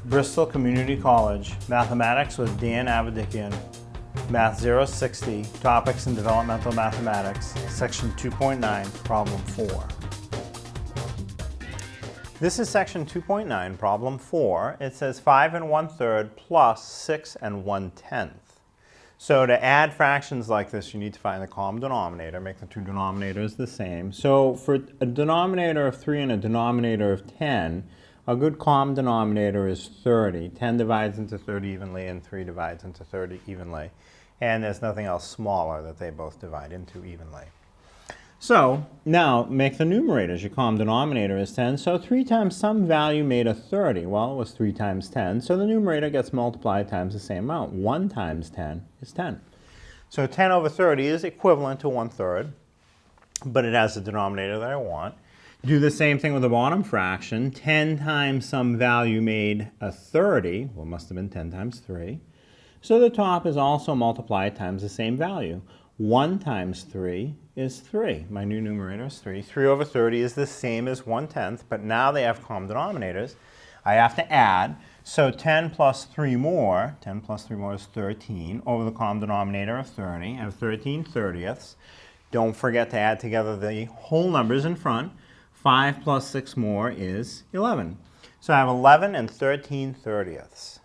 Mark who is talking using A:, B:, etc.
A: Bristol Community College, Mathematics with Dan Avedikian, Math 060, Topics in Developmental Mathematics, Section 2.9, Problem 4. This is Section 2.9, Problem 4. It says 5 1/3 plus 6 1/10. So to add fractions like this, you need to find the common denominator, make the two denominators the same. So for a denominator of 3 and a denominator of 10, a good common denominator is 30. 10 divides into 30 evenly, and 3 divides into 30 evenly. And there's nothing else smaller that they both divide into evenly. So now make the numerators. Your common denominator is 10. So 3 times some value made a 30. Well, it was 3 times 10. So the numerator gets multiplied times the same amount. 1 times 10 is 10. So 10 over 30 is equivalent to 1/3, but it has the denominator that I want. Do the same thing with the bottom fraction. 10 times some value made a 30. Well, it must have been 10 times 3. So the top is also multiplied times the same value. 1 times 3 is 3. My new numerator is 3. 3 over 30 is the same as 1/10, but now they have common denominators. I have to add. So 10 plus 3 more, 10 plus 3 more is 13, over the common denominator of 30. I have 13 thirtieths. Don't forget to add together the whole numbers in front. 5 plus 6 more is 11. So I have 11 and 13 thirtieths.